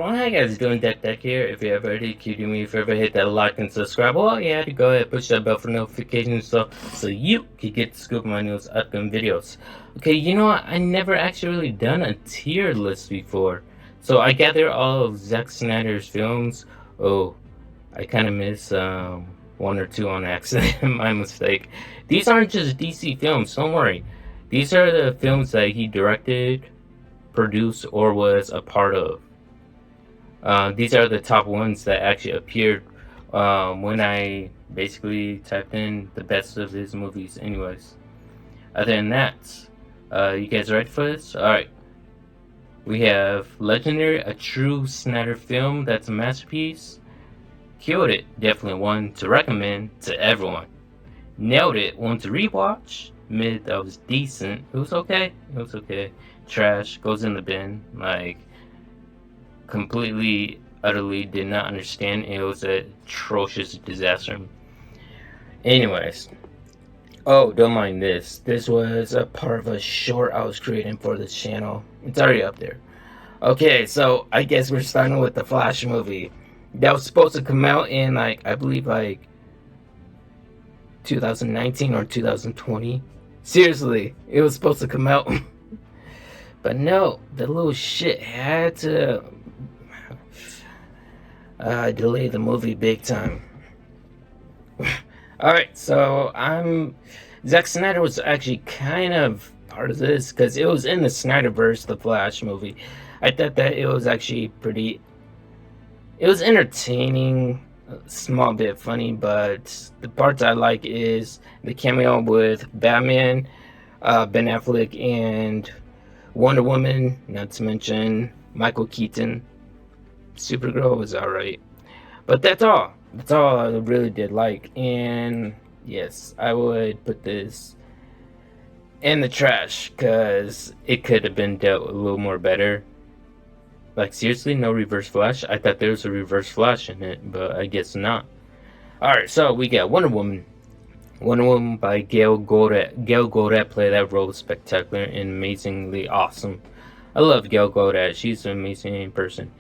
Hi guys, doing Deck here. If you ever already, could you do me a favor, hit that like and subscribe. Oh yeah, to go ahead, push that bell for notifications so you can get the scoop of my newest upcoming videos. Okay, you know what? I never actually really done a tier list before, so I gather all of Zack Snyder's films. Oh, I kind of miss one or two on accident. My mistake. These aren't just DC films. Don't worry. These are the films that he directed, produced, or was a part of. These are the top ones that actually appeared when I basically typed in the best of his movies, anyways. Other than that, you guys ready for this? Alright. We have Legendary, a true Snyder film that's a masterpiece. Killed It, definitely one to recommend to everyone. Nailed It, one to rewatch. Mid, that was decent. It was okay. It was okay. Trash, goes in the bin. Like, completely, utterly did not understand. It was an atrocious disaster. Anyways, oh, don't mind this. This was a part of a short I was creating for this channel. It's already up there. Okay, so I guess we're starting with the Flash movie. That was supposed to come out in, like, I believe, like, 2019 or 2020. Seriously, it was supposed to come out. But no, the little shit had to delay the movie big time. Alright, so Zack Snyder was actually kind of part of this because it was in the Snyderverse, the Flash movie. I thought that it was actually pretty. It was entertaining, a small bit funny, but the parts I like is the cameo with Batman, Ben Affleck, and Wonder Woman, not to mention Michael Keaton. Supergirl was alright. But that's all. That's all I really did like. And yes, I would put this in the trash because it could have been dealt a little more better. Like, seriously, no Reverse Flash? I thought there was a Reverse Flash in it, but I guess not. Alright, so we got Wonder Woman. Wonder Woman by Gail Godet. Gail Godet played that role spectacular and amazingly awesome. I love Gail Godet. She's an amazing person.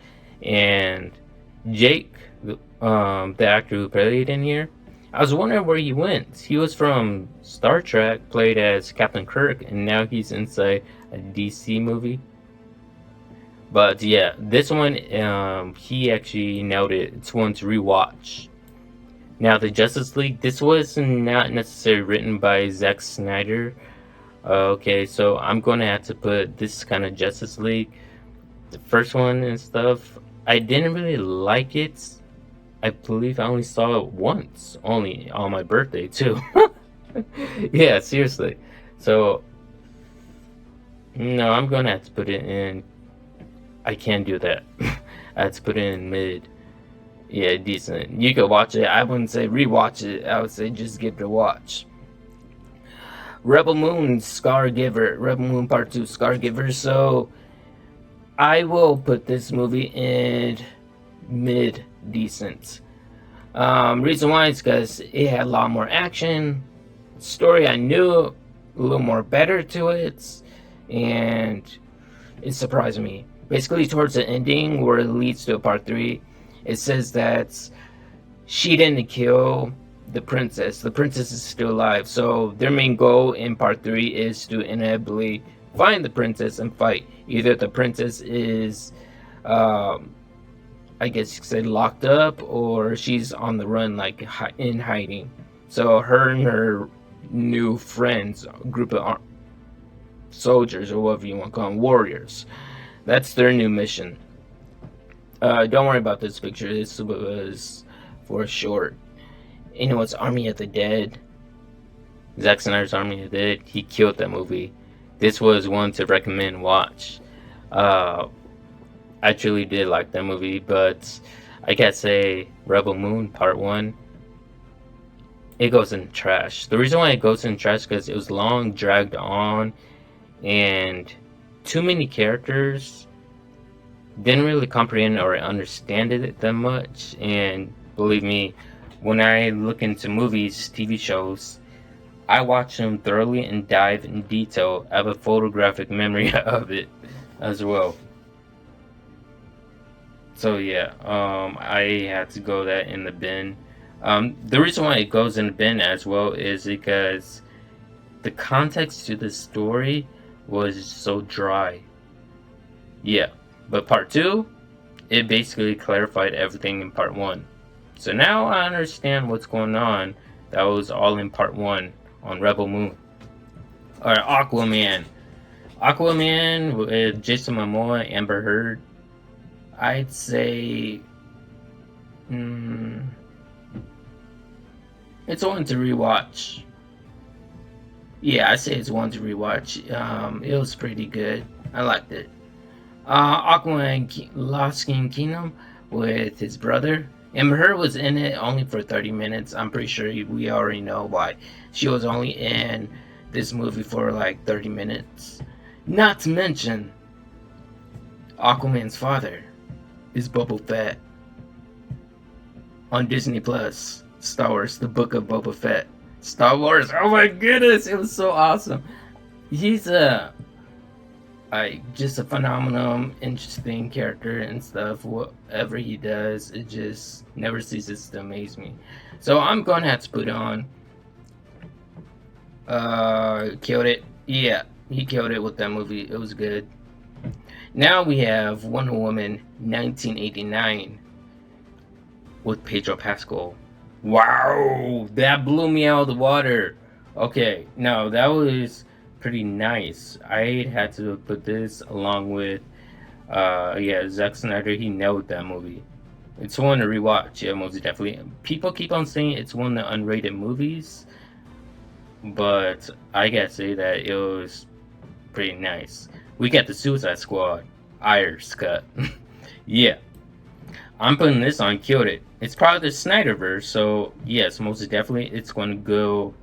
And Jake, the actor who played in here, I was wondering where he went. He was from Star Trek, played as Captain Kirk, and now he's inside a DC movie. But yeah, this one, he actually nailed it. It's one to rewatch. Now, the Justice League, this was not necessarily written by Zack Snyder. Okay, so I'm going to have to put this kind of Justice League, the first one and stuff. I didn't really like it. I believe I only saw it once, only on my birthday too. Yeah, seriously. So, no, I'm gonna have to put it in. I can't do that. I have to put it in mid. Yeah, decent. You could watch it. I wouldn't say rewatch it. I would say just give it a watch. Rebel Moon, Scar Giver. Rebel Moon Part 2, Scar Giver. So, I will put this movie in mid decent. Reason why is because it had a lot more action. Story I knew a little more better to it, and it surprised me. Basically, towards the ending, where it leads to a part 3, it says that she didn't kill the princess. The princess is still alive. So their main goal in part 3 is to inevitably find the princess and fight. Either the princess is, I guess you could say, locked up, or she's on the run, like in hiding. So her and her new friends, group of soldiers, or whatever you want to call them, warriors. That's their new mission. Don't worry about this picture. This was for a short. You know, it's Army of the Dead. Zack Snyder's Army of the Dead. He killed that movie. This was one to recommend watch. I truly did like that movie, but I gotta say, Rebel Moon Part 1, it goes in trash. The reason why it goes in trash is because it was long, dragged on, and too many characters. Didn't really comprehend or understand it that much. And believe me, when I look into movies, TV shows, I watch them thoroughly and dive in detail. I have a photographic memory of it as well. So yeah, I had to go that in the bin. The reason why it goes in the bin as well is because the context to the story was so dry. Yeah, but part two, it basically clarified everything in part one. So now I understand what's going on. That was all in part one on Rebel Moon. Or Aquaman. Aquaman with Jason Momoa, Amber Heard. I'd say it's one to rewatch. Yeah, I say it's one to rewatch. It was pretty good. I liked it. Aquaman Lost King Kingdom with his brother. Amber Heard was in it only for 30 minutes. I'm pretty sure we already know why. She was only in this movie for like 30 minutes. Not to mention, Aquaman's father is Boba Fett on Disney Plus. Star Wars, The Book of Boba Fett. Star Wars, oh my goodness, it was so awesome. He's just a phenomenal, interesting character and stuff. Whatever he does, it just never ceases to amaze me. So I'm gonna have to put on. Killed it. Yeah, he killed it with that movie. It was good. Now we have Wonder Woman 1989 with Pedro Pascal. Wow, that blew me out of the water. Okay, no, that was pretty nice. I had to put this along with, Zack Snyder. He nailed that movie. It's one to rewatch. Yeah, most definitely. People keep on saying it's one of the unrated movies, but I gotta say that it was pretty nice. We got the Suicide Squad, Ayers cut. Yeah, I'm putting this on Killed It. It's part of the Snyderverse, so yes, most definitely it's going to go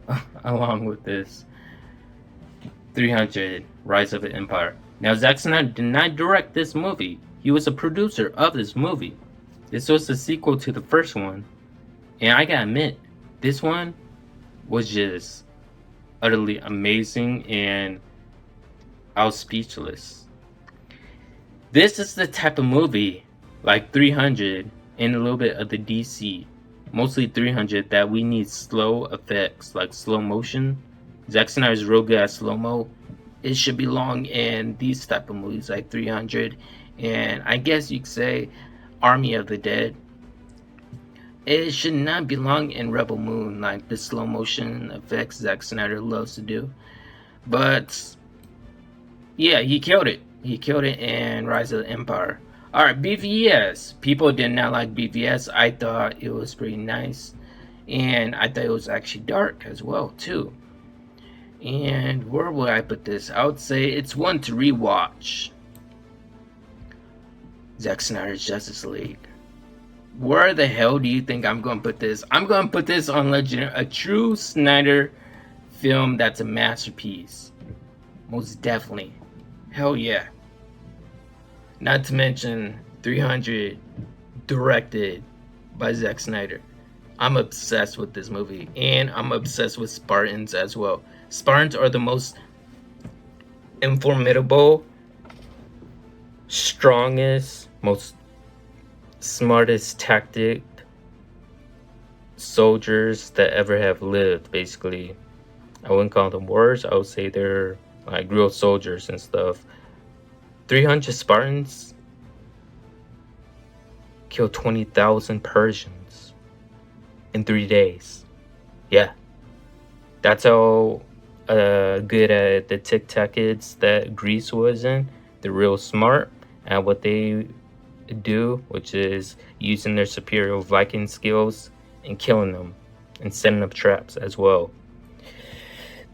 along with this 300 Rise of the Empire. Now, Zack Snyder did not direct this movie. He was a producer of this movie. This was the sequel to the first one. And I gotta admit, this one was just utterly amazing, and I was speechless. This is the type of movie, like 300 and a little bit of the DC, mostly 300, that we need slow effects, like slow motion. Zack Snyder's real good at slow-mo. It should belong in these type of movies, like 300, and I guess you could say Army of the Dead. It should not belong in Rebel Moon, like the slow motion effects Zack Snyder loves to do. But yeah, he killed it. He killed it in Rise of the Empire. Alright, BVS. People did not like BVS. I thought it was pretty nice. And I thought it was actually dark as well, too. And where would I put this? I would say it's one to rewatch. Zack Snyder's Justice League. Where the hell do you think I'm going to put this? I'm going to put this on Legend, a true Snyder film that's a masterpiece. Most definitely. Hell yeah. Not to mention 300, directed by Zack Snyder. I'm obsessed with this movie, and I'm obsessed with Spartans as well. Spartans are the most formidable, strongest, most smartest tactic soldiers that ever have lived, basically. I wouldn't call them warriors. I would say they're like real soldiers and stuff. 300 Spartans killed 20,000 Persians in 3 days. Yeah. That's how good at the tic-tac kids that Greece was in. They're real smart at what they do, which is using their superior Viking skills and killing them and setting up traps as well.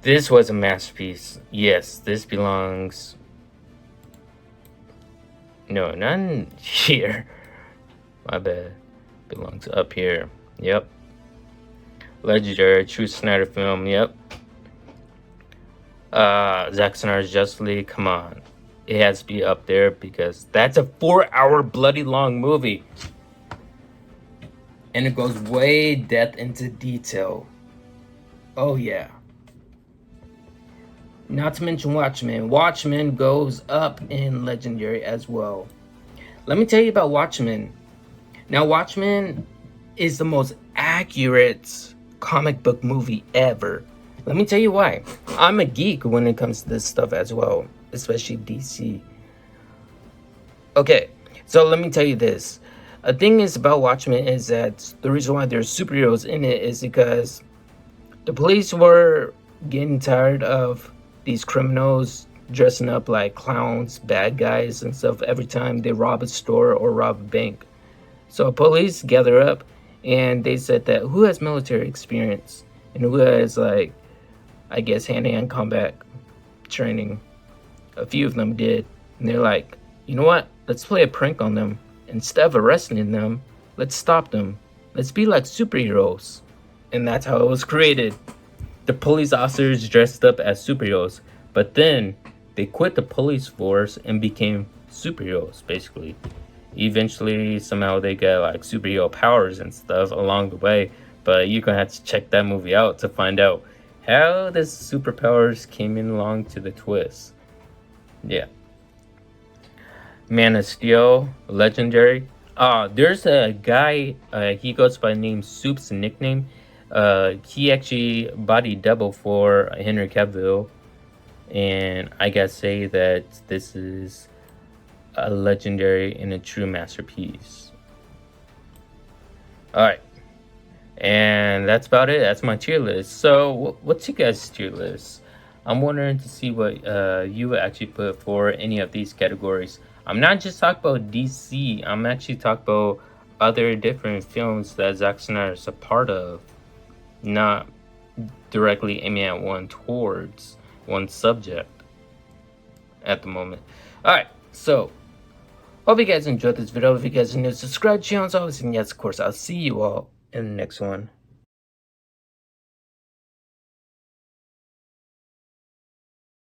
This was a masterpiece. Yes, this belongs... No, not in here. My bad. Belongs up here. Yep. Legendary, true Snyder film. Yep. Zack Snyder's Justice League. Come on. It has to be up there because that's a 4-hour bloody long movie. And it goes way depth into detail. Oh yeah. Not to mention Watchmen. Watchmen goes up in Legendary as well. let me tell you about Watchmen. Now, Watchmen is the most accurate comic book movie ever. Let me tell you why. I'm a geek when it comes to this stuff as well, especially DC. Okay, so let me tell you this. A thing is about Watchmen is that the reason why there's superheroes in it is because the police were getting tired of these criminals dressing up like clowns, bad guys, and stuff every time they rob a store or rob a bank. So police gather up and they said that who has military experience and who has, like, I guess, hand-to-hand combat training. A few of them did. And they're like, you know what? Let's play a prank on them. Instead of arresting them, let's stop them. Let's be like superheroes. And that's how it was created. The police officers dressed up as superheroes. But then they quit the police force and became superheroes, basically. Eventually, somehow they get like superhero powers and stuff along the way. But you're gonna have to check that movie out to find out how the superpowers came in along to the twist. Yeah. Man of Steel, legendary. There's a guy, he goes by the name Soup's nickname. He actually body double for Henry Cavill. And I gotta say that this is a legendary and a true masterpiece. Alright. And that's about it. That's my tier list. So, what's your guys' tier list? I'm wondering to see what you would actually put for any of these categories. I'm not just talking about DC. I'm actually talking about other different films that Zack Snyder is a part of. Not directly aiming at one subject at the moment. Alright, so hope you guys enjoyed this video. If you guys are new, subscribe to the channel as always. And yes, of course, I'll see you all in the next one.